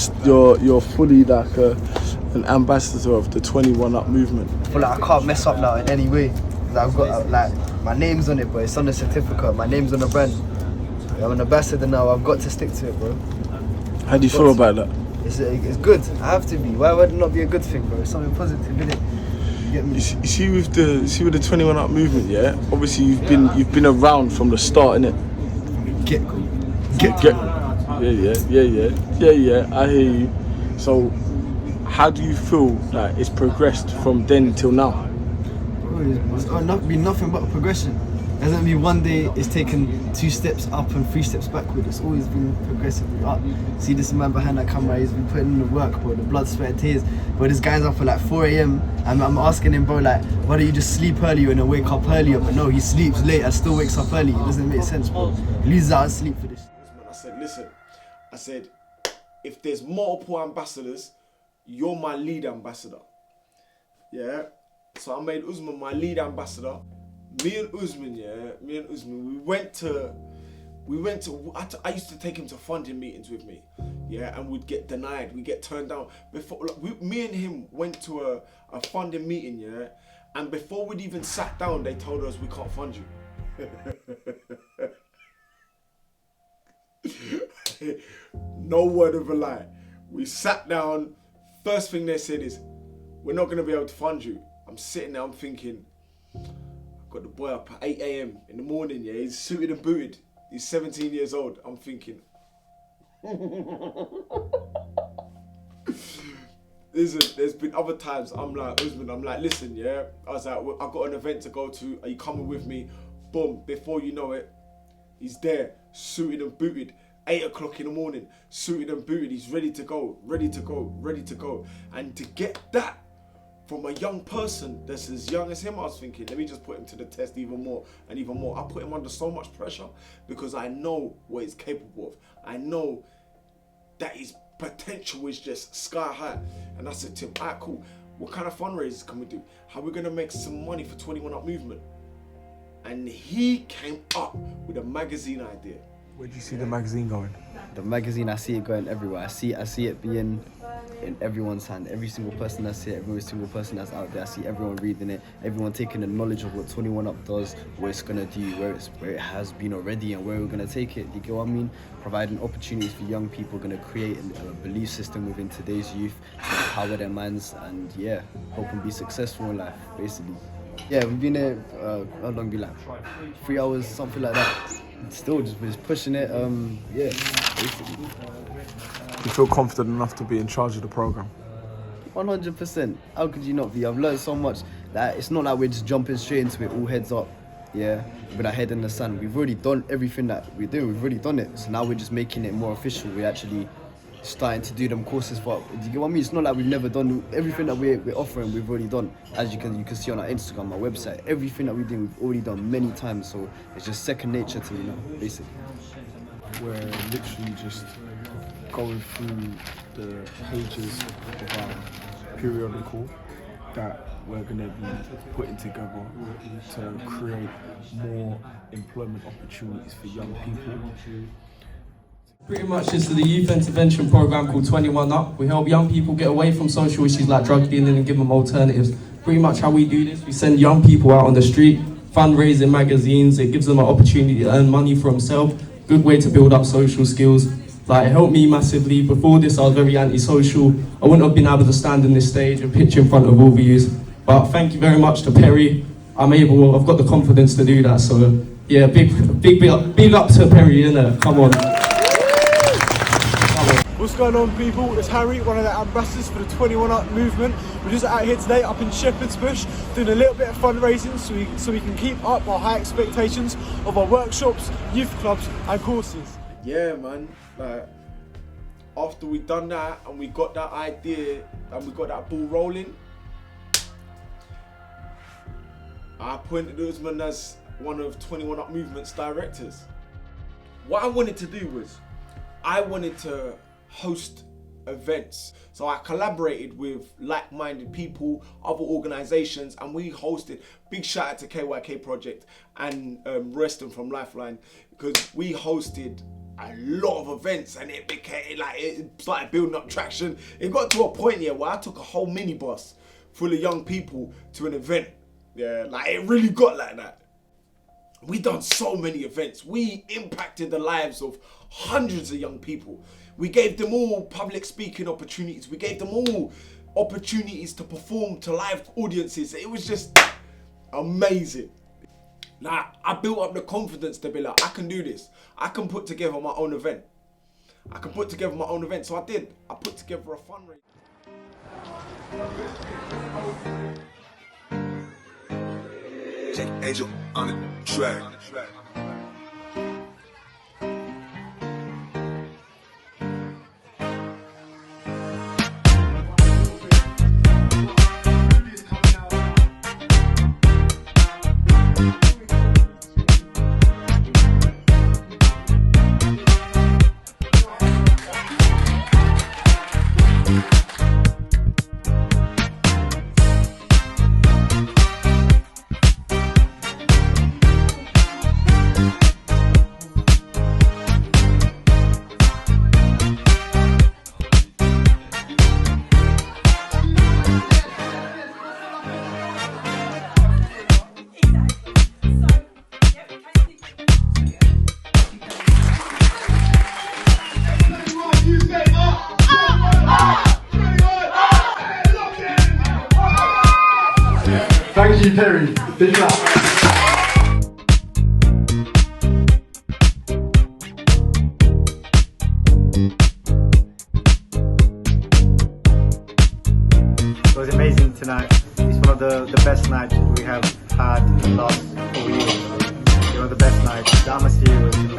fully like an ambassador of the 21 Up movement. I feel like I can't mess up now in any way. I've got like my name's on it, but it's on the certificate. My name's on the brand. I'm an ambassador now. I've got to stick to it, bro. How do you feel about that? It's good. I have to be. Why would it not be a good thing, bro? It's something positive, isn't it? You see with the 21 Up movement, yeah. Obviously, you've been around from the start, innit? Get. Yeah. I hear you. So, how do you feel like it's progressed from then till now? It's been nothing but progression. It hasn't been one day it's taken 2 steps up and 3 steps backward. It's always been progressively up. See this man behind that camera, he's been putting in the work, bro, the blood, sweat and tears. But this guy's up at like 4 AM and I'm asking him, bro, like, why don't you just sleep earlier and then wake up earlier? But no, he sleeps late and still wakes up early. It doesn't make sense, bro. He loses out on sleep for this. I said, listen, if there's multiple ambassadors, you're my lead ambassador. Yeah? So I made Usman my lead ambassador. Me and Usman, we went to, I used to take him to funding meetings with me, yeah, and we'd get denied, we'd get turned down. Before, me and him went to a funding meeting, yeah, and before we'd even sat down, they told us we can't fund you. No word of a lie. We sat down, first thing they said is, we're not gonna be able to fund you. I'm sitting there, I'm thinking, got the boy up at 8 AM in the morning, yeah, he's suited and booted. He's 17 years old. I'm thinking, listen, there's been other times I'm like, listen, yeah, I was like, I've got an event to go to, are you coming with me? Boom, before you know it, he's there, suited and booted. 8 o'clock in the morning, suited and booted, he's ready to go. And to get that from a young person that's as young as him, I was thinking, let me just put him to the test even more and even more. I put him under so much pressure because I know what he's capable of. I know that his potential is just sky high. And I said to him, alright, cool. What kind of fundraisers can we do? How are we gonna make some money for 21 Up movement? And he came up with a magazine idea. Where do you see the magazine going? The magazine, I see it going everywhere. I see it being in everyone's hand. Every single person that's here, every single person that's out there, I see everyone reading it, everyone taking the knowledge of what 21 Up does, what it's gonna do, where it has been already and where we're gonna take it. You get what I mean? Providing opportunities for young people, gonna create a belief system within today's youth to empower their minds and yeah, help them be successful in life, basically. Yeah, we've been there, how long be like? 3 hours, something like that. Still just pushing it, yeah, basically. you feel confident enough to be in charge of the program? 100%. How could you not be? I've learned so much that it's not like we're just jumping straight into it, all heads up, yeah, with our head in the sand. We've already done everything that we're doing. We've already done it. So now we're just making it more official. We're actually starting to do them courses for. Do you get what I mean? It's not like we've never done everything that we're offering. We've already done. As you can see on our Instagram, our website, everything that we do, we've already done many times. So it's just second nature to me now, basically. We're literally just going through the pages of our periodical that we're going to be putting together to create more employment opportunities for young people. Pretty much this is the youth intervention program called 21 Up. We help young people get away from social issues like drug dealing and give them alternatives. Pretty much how we do this, we send young people out on the street, fundraising magazines, it gives them an opportunity to earn money for themselves. Good way to build up social skills. Like, it helped me massively. Before this, I was very antisocial. I wouldn't have been able to stand in this stage and pitch in front of all of you. But thank you very much to Perry. I've got the confidence to do that. So yeah, big up to Perry, innit? Come on. What's going on, people? It's Harry, one of the ambassadors for the 21 Up movement. We're just out here today up in Shepherd's Bush doing a little bit of fundraising so we can keep up our high expectations of our workshops, youth clubs and courses. Yeah, man, like, after we done that and we got that idea and we got that ball rolling, I appointed Usman as one of 21 Up Movement's directors. What I wanted to do was, I wanted to host events. So I collaborated with like-minded people, other organizations, and we hosted, big shout out to KYK Project and Reston from Lifeline, because we hosted a lot of events and it became like, it started building up traction. It got to a point here where I took a whole minibus full of young people to an event. Yeah, like it really got like that. We done so many events. We impacted the lives of hundreds of young people. We gave them all public speaking opportunities. We gave them all opportunities to perform to live audiences. It was just amazing. Like, I built up the confidence to be like, I can do this. I can put together my own event. So I did. I put together a fundraiser. Jake Angel on the track. Thank you, Perry. Big clap. It was amazing tonight. It's one of the best nights we have had in the last 4 years. One of the best nights. The atmosphere was amazing.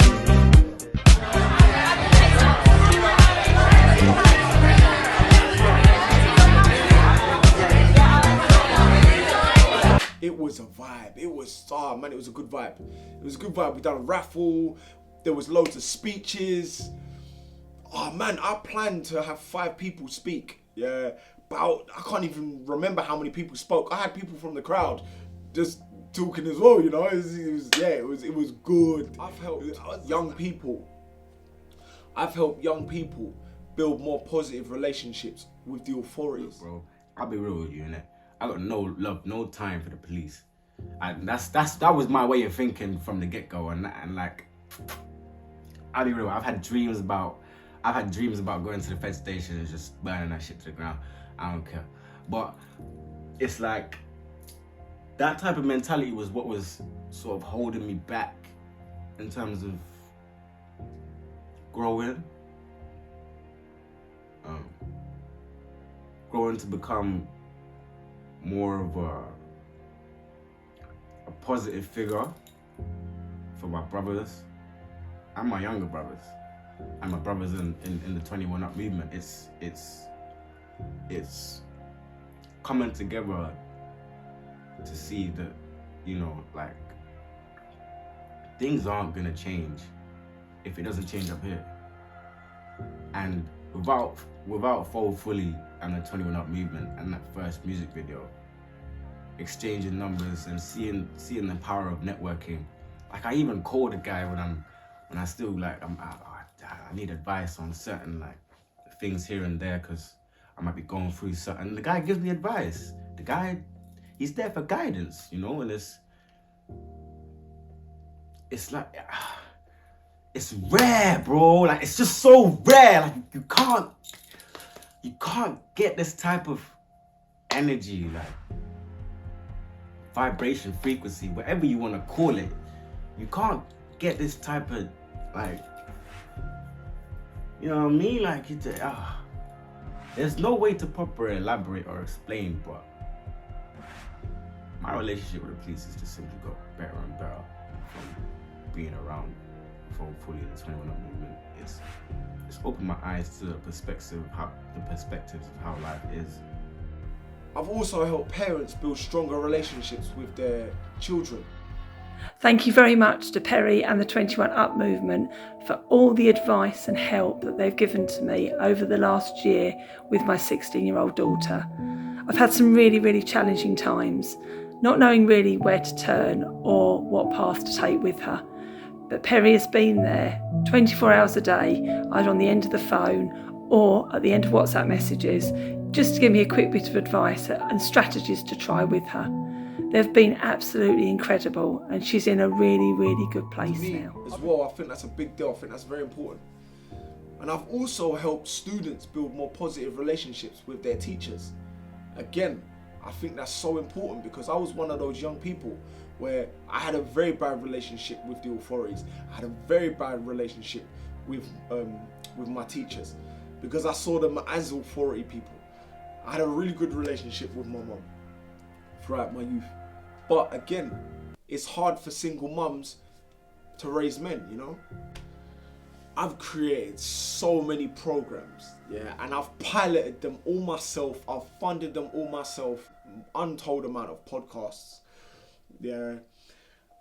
It was a vibe. It was, oh man, it was a good vibe. It was a good vibe. We done a raffle. There was loads of speeches. Oh man, I planned to have 5 people speak. Yeah, about, I can't even remember how many people spoke. I had people from the crowd just talking as well, you know. It was good. I've helped young people. Build more positive relationships with the authorities. Bro, I'll be real with you, innit? I got no love, no time for the police. And that was my way of thinking from the get-go, and like, I'll be real, I've had dreams about going to the Fed station and just burning that shit to the ground. I don't care. But it's like, that type of mentality was what was sort of holding me back in terms of growing. growing to become more of a positive figure for my brothers and my younger brothers and my brothers in the 21 Up movement. It's coming together to see that, you know, like, things aren't gonna change if it doesn't change up here. And without Fold Fully and the 21 Up movement and that first music video, exchanging numbers and seeing the power of networking. Like, I even called a guy when I still like I need advice on certain like things here and there because I might be going through something. The guy gives me advice. The guy, he's there for guidance, you know, and it's like, it's rare, bro. Like, it's just so rare. Like, you can't get this type of energy, like vibration, frequency, whatever you want to call it. You can't get this type of, like, you know what I mean? Like, there's no way to properly elaborate or explain, but my relationship with the police has just simply got better and better from being around Fold Fully in the 21 Up movement. It's opened my eyes to the perspectives of how life is. I've also helped parents build stronger relationships with their children. Thank you very much to Perry and the 21 Up movement for all the advice and help that they've given to me over the last year with my 16-year-old daughter. I've had some really, really challenging times, not knowing really where to turn or what path to take with her. But Perry has been there 24 hours a day, either on the end of the phone or at the end of WhatsApp messages, just to give me a quick bit of advice and strategies to try with her. They've been absolutely incredible, and she's in a really, really good place now. As well, I think that's a big deal. I think that's very important. And I've also helped students build more positive relationships with their teachers. Again, I think that's so important because I was one of those young people where I had a very bad relationship with the authorities. I had a very bad relationship with my teachers because I saw them as authority people. I had a really good relationship with my mum throughout my youth. But again, it's hard for single mums to raise men, you know? I've created so many programs, yeah, and I've piloted them all myself. I've funded them all myself, untold amount of podcasts, yeah.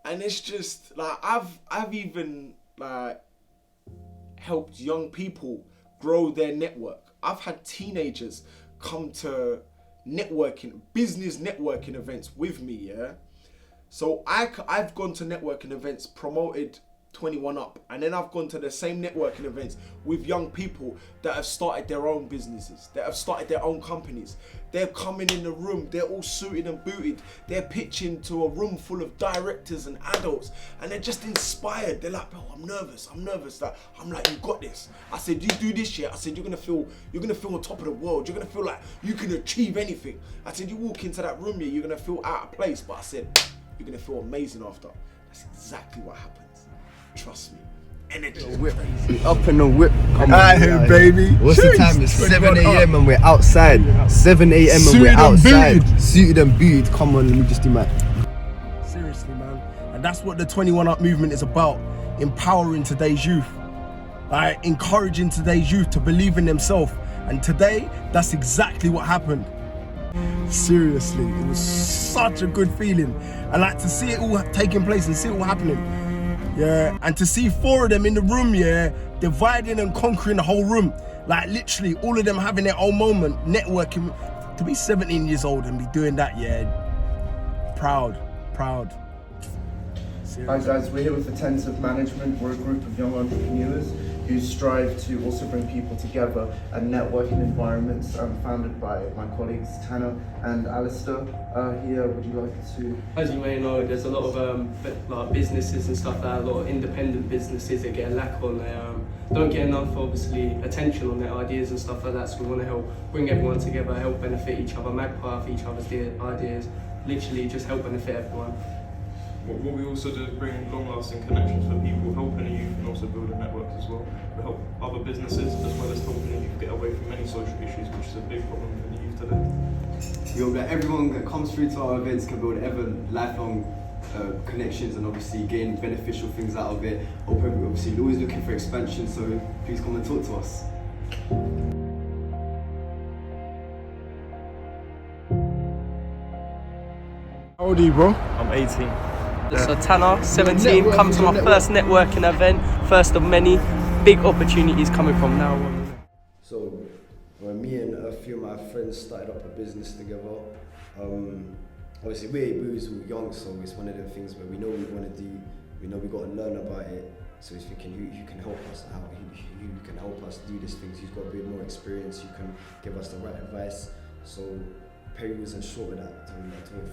And it's just like I've even like helped young people grow their network. I've had teenagers come to business networking events with me, yeah. So I've gone to networking events, promoted 21 Up, and then I've gone to the same networking events with young people that have started their own businesses, that have started their own companies. They're coming in the room, they're all suited and booted, they're pitching to a room full of directors and adults, and they're just inspired. They're like, bro, I'm nervous. Like, I'm like, you got this. I said, you do this shit. I said, you're gonna feel on top of the world. You're gonna feel like you can achieve anything. I said, you walk into that room here, you're gonna feel out of place, but I said, you're gonna feel amazing after. That's exactly what happened. Trust me. Energy. Whip. Up in the whip. Come Out here, baby. What's the time? It's 7 a.m. and we're outside. 7 a.m. and we're outside. Suited and booted. Come on, let me just do my... Seriously, man. And that's what the 21 Up movement is about. Empowering today's youth. Like, encouraging today's youth to believe in themselves. And today, that's exactly what happened. Seriously, it was such a good feeling. And like to see it all taking place and see it all happening. Yeah, and to see 4 of them in the room, yeah, dividing and conquering the whole room. Like literally all of them having their own moment, networking. To be 17 years old and be doing that, yeah, proud. Hi guys, we're here with Attentive Management. We're a group of young entrepreneurs who strive to also bring people together at networking environments founded by my colleagues Tanner and Alistair. Here, would you like to... As you may know, there's a lot of like businesses and stuff, a lot of independent businesses that get a lack on their, don't get enough obviously attention on their ideas and stuff like that, so we want to help bring everyone together, help benefit each other, magpie off each other's ideas, literally just help benefit everyone. What we also do is bring long-lasting connections for people, helping the youth and also building networks as well. We help other businesses as well as helping the youth get away from many social issues, which is a big problem for the youth today. We hope that everyone that comes through to our events can build ever lifelong connections and obviously gain beneficial things out of it. Hope obviously we're always looking for expansion, so please come and talk to us. How old are you, bro? I'm 18. So Tanner, 17, come to my first networking event, first of many big opportunities coming from now on. So when me and a few of my friends started up a business together, obviously we was young, so it's one of the things where we know we want to do, we know we got to learn about it. So he's thinking, who can help us out? Who can help us do these things? Who's got a bit more experience? Who can give us the right advice? So Perry wasn't short of that.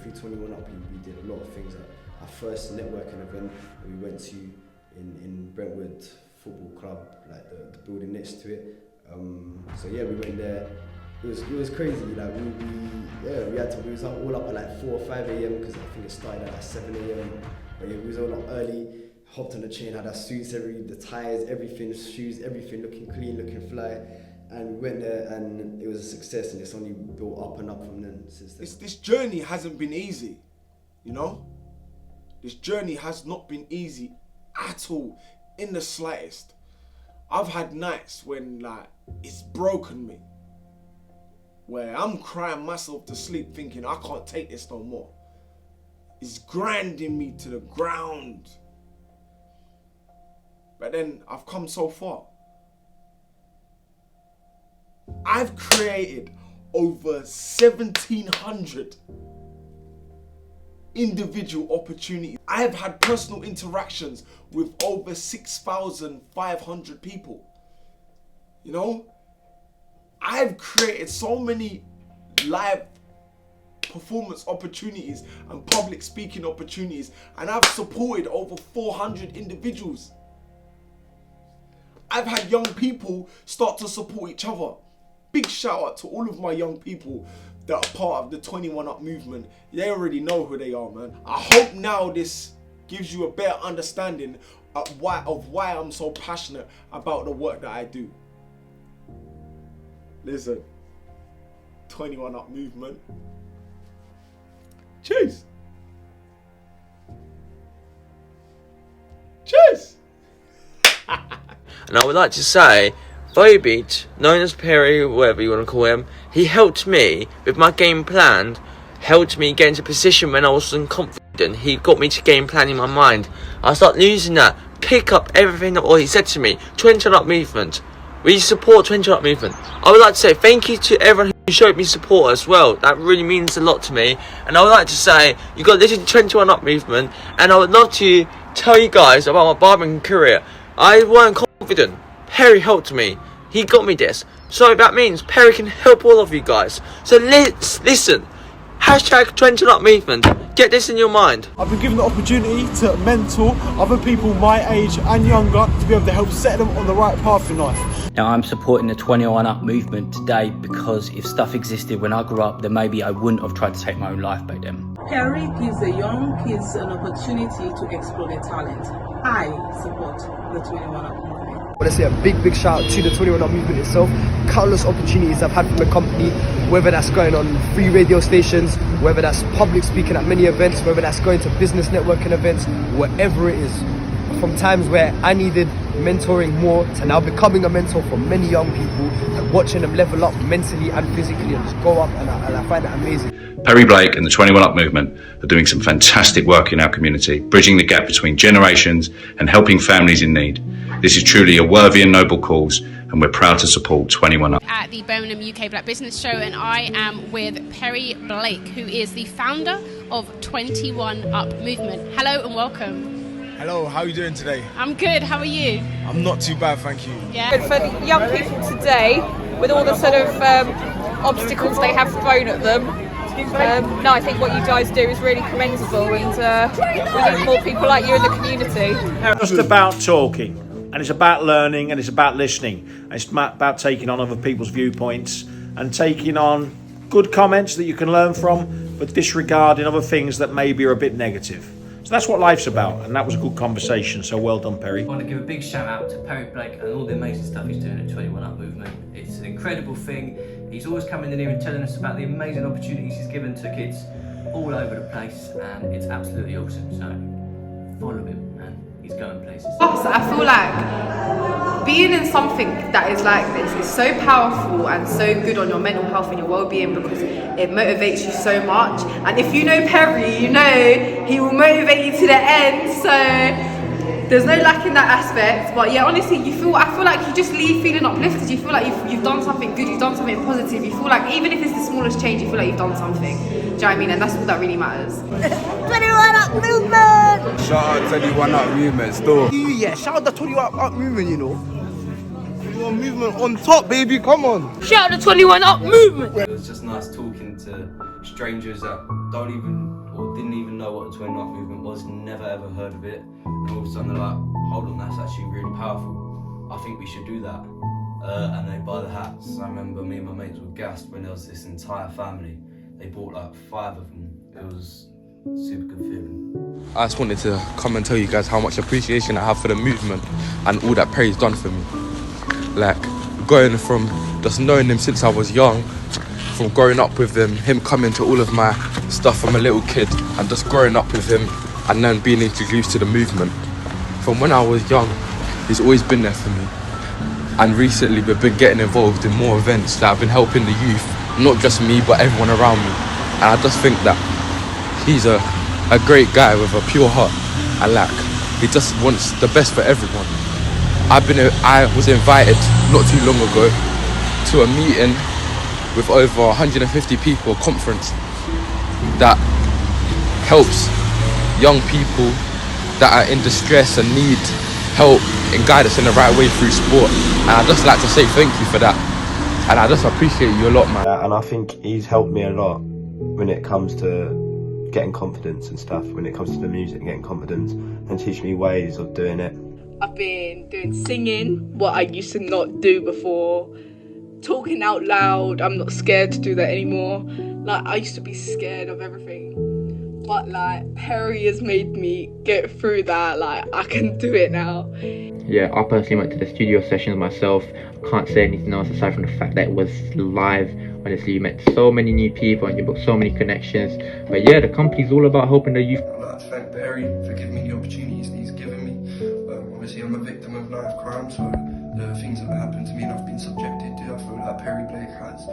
Through 21 Up, we did a lot of things. Our first networking event we went to in Brentwood Football Club, like the building next to it. So yeah, we went there. It was crazy. Like we had to. We was all up at like 4 or 5 a.m. because I think it started at like 7 a.m. But yeah, we was all up early. Hopped on the train, had our suits, the tires, everything, shoes, everything looking clean, looking fly. And we went there and it was a success, and it's only built up and up from then since then. This journey hasn't been easy, you know? This journey has not been easy at all, in the slightest. I've had nights when like it's broken me, where I'm crying myself to sleep thinking I can't take this no more. It's grinding me to the ground. But then I've come so far. I've created over 1,700 individual opportunities. I've had personal interactions with over 6,500 people. You know, I've created so many live performance opportunities and public speaking opportunities, and I've supported over 400 individuals. I've had young people start to support each other. Big shout out to all of my young people that are part of the 21 Up movement. They already know who they are, man. I hope now this gives you a better understanding of why I'm so passionate about the work that I do. Listen, 21 Up movement. Cheers. Cheers. And I would like to say, Vobeat, known as Perry, whatever you want to call him, he helped me with my game plan, helped me get into a position when I wasn't confident. He got me to game plan in my mind. I started using that, pick up everything that he said to me. 21 Up movement. We support 21 Up movement. I would like to say thank you to everyone who showed me support as well. That really means a lot to me. And I would like to say, you got to listen to 21 Up movement, and I would love to tell you guys about my barbering career. I weren't confident. Perry helped me. He got me this. So that means Perry can help all of you guys. So let's listen. Hashtag 21 Up movement. Get this in your mind. I've been given the opportunity to mentor other people my age and younger to be able to help set them on the right path in life. Now I'm supporting the 21 Up movement today because if stuff existed when I grew up, then maybe I wouldn't have tried to take my own life back then. Perry gives the young kids an opportunity to explore their talent. I support the 21 Up movement. I want to say a big shout out to the 21 Up movement itself. Countless opportunities I've had from the company, whether that's going on free radio stations, whether that's public speaking at many events, whether that's going to business networking events, whatever it is. From times where I needed mentoring more to now becoming a mentor for many young people and watching them level up mentally and physically and just go up, and I find that amazing. Perry Blake and the 21 Up movement are doing some fantastic work in our community, bridging the gap between generations and helping families in need. This is truly a worthy and noble cause, and we're proud to support 21 Up. At the Birmingham UK Black Business Show, and I am with Perry Blake, who is the founder of 21 Up movement. Hello and welcome. Hello, how are you doing today? I'm good, how are you? I'm not too bad, thank you. Yeah. For the young people today, with all the sort of obstacles they have thrown at them, no, I think what you guys do is really commendable, and we need more people like you in the community. It's just about talking, and it's about learning, and it's about listening, and it's about taking on other people's viewpoints and taking on good comments that you can learn from, but disregarding other things that maybe are a bit negative. So that's what life's about, and that was a good conversation, so well done, Perry. I want to give a big shout out to Perry Blake and all the amazing stuff he's doing at 21 Up Movement. It's an incredible thing. He's always coming in here and telling us about the amazing opportunities he's given to kids all over the place, and it's absolutely awesome. So follow him, and he's going places. I feel like being in something that is like this is so powerful and so good on your mental health and your well-being, because it motivates you so much. And if you know Perry, you know he will motivate you to the end. So there's no lack in that aspect. But yeah, honestly, I feel like you just leave feeling uplifted. You feel like you've done something good, you've done something positive. You feel like even if it's the smallest change, you feel like you've done something. Do you know what I mean? And that's all that really matters. 21 Up Movement! Shout out 21 Up Movement still. Yeah, shout out the 21 Up Movement, you know. 21 Movement on top, baby, come on. Shout out the 21 Up Movement! It was just nice talking to strangers that don't even or didn't even know what the 21 Up Movement was, never ever heard of it. And all of a sudden they're like, hold on, that's actually really powerful. I think we should do that. And they buy the hats. I remember me and my mates were gassed when there was this entire family. They bought like 5 of them. It was a super good feeling. I just wanted to come and tell you guys how much appreciation I have for the movement and all that Perry's done for me. Like, going from just knowing him since I was young, from growing up with him coming to all of my stuff from a little kid, and just growing up with him and then being introduced to the movement. From when I was young, he's always been there for me. And recently we've been getting involved in more events that have been helping the youth, not just me, but everyone around me. And I just think that he's a great guy with a pure heart, and like, he just wants the best for everyone. I was invited not too long ago to a meeting with over 150 people, a conference that helps young people that are in distress and need help and guidance in the right way through sport. And I'd just like to say thank you for that. And I just appreciate you a lot, man. And I think he's helped me a lot when it comes to getting confidence and stuff, when it comes to the music and getting confidence, and teach me ways of doing it. I've been doing singing, what I used to not do before. Talking out loud, I'm not scared to do that anymore. Like, I used to be scared of everything. But like, Perry has made me get through that. Like, I can do it now. Yeah, I personally went to the studio sessions myself. I can't say anything else aside from the fact that it was live. Honestly, you met so many new people and you built so many connections. But yeah, the company's all about helping the youth. I'd like to thank Perry for giving me the opportunities that he's given me. Obviously, I'm a victim of knife crime, so the things that have happened to me and I've been subjected to, I feel like Perry Blake has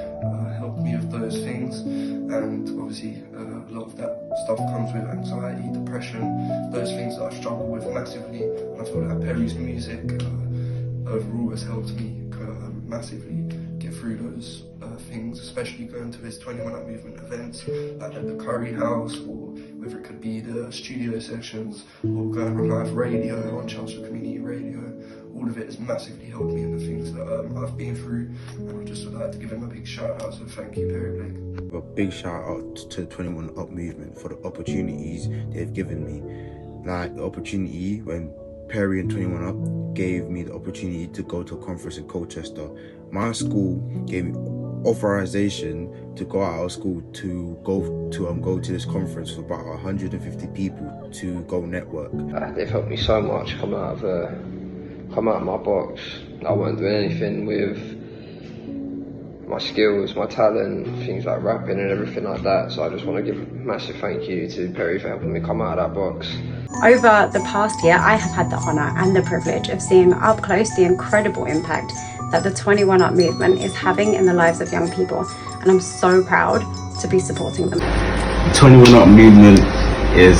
helped me with those things. And obviously, a lot of that stuff comes with anxiety, depression, those things that I struggle with massively. And I feel like Perry's music overall has helped me massively get through those things, especially going to his 21 Up Movement events, like at the Curry House, or whether it could be the studio sessions, or going on live radio, on Chelmsford Community Radio. All of it has massively helped me in the things that I've been through, and I just would like to give him a big shout out, so thank you, Perry Blake. A big shout out to the 21 Up Movement for the opportunities they've given me. Like the opportunity when Perry and 21 Up gave me the opportunity to go to a conference in Colchester. My school gave me authorization to go out of school to go to this conference with about 150 people to go network. They've helped me so much come out of my box. I wasn't doing anything with my skills, my talent, things like rapping and everything like that. So I just want to give a massive thank you to Perry for helping me come out of that box. Over the past year, I have had the honour and the privilege of seeing up close the incredible impact that the 21 Up Movement is having in the lives of young people, and I'm so proud to be supporting them. The 21 Up Movement is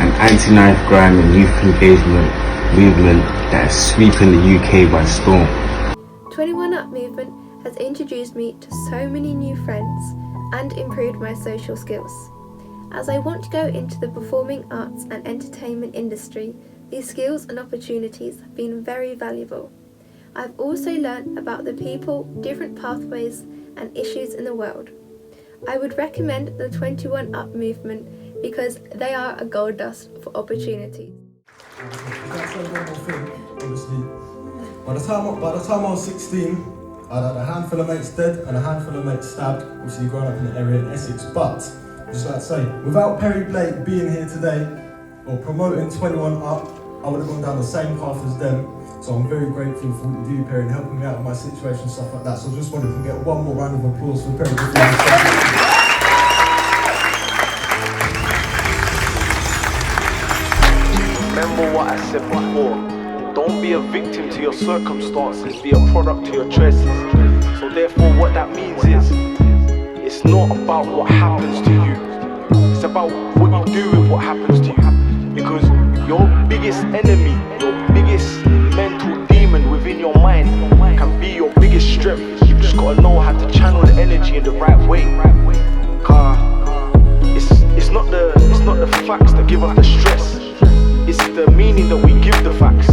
an anti-knife crime and youth engagement movement that is sweeping the UK by storm. 21 Up Movement has introduced me to so many new friends and improved my social skills. As I want to go into the performing arts and entertainment industry, these skills and opportunities have been very valuable. I've also learned about the people, different pathways and issues in the world. I would recommend the 21 Up Movement because they are a gold dust for opportunities. That's one more thing, obviously. By the time I was 16, I had a handful of mates dead and a handful of mates stabbed, obviously growing up in the area in Essex. But, just like to say, without Perry Blake being here today, or promoting 21 Up, I would have gone down the same path as them. So I'm very grateful for what you do, Perry, and helping me out with my situation and stuff like that. So I just wanted to get one more round of applause for Perry. Remember what I said before. Don't be a victim to your circumstances, be a product to your choices. So therefore what that means is, it's not about what happens to you. It's about what you do with what happens to you. Because your biggest enemy, your biggest mental demon within your mind can be your biggest strength. You've just got to know how to channel the energy in the right way. It's not the facts that give us the stress. It's the meaning that we give the facts.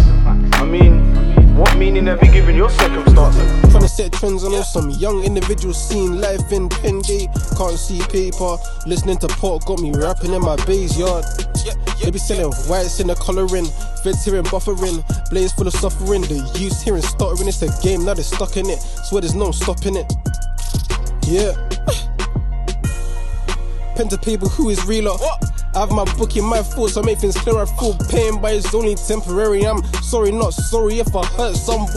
I mean, what meaning have you given your circumstances? Trying to set trends, I know some young individuals seeing life in Pengate. Can't see paper, listening to pop got me rapping in my bass yard. They be selling whites in the colouring, feds hearing buffering, blaze full of suffering. The youth hearing stuttering, it's a game, now they're stuck in it. Swear there's no stopping it. Yeah. Pen to paper, who is realer? I have my book in my thoughts, I make things clear. I feel pain, but it's only temporary. I'm sorry, not sorry if I hurt someone.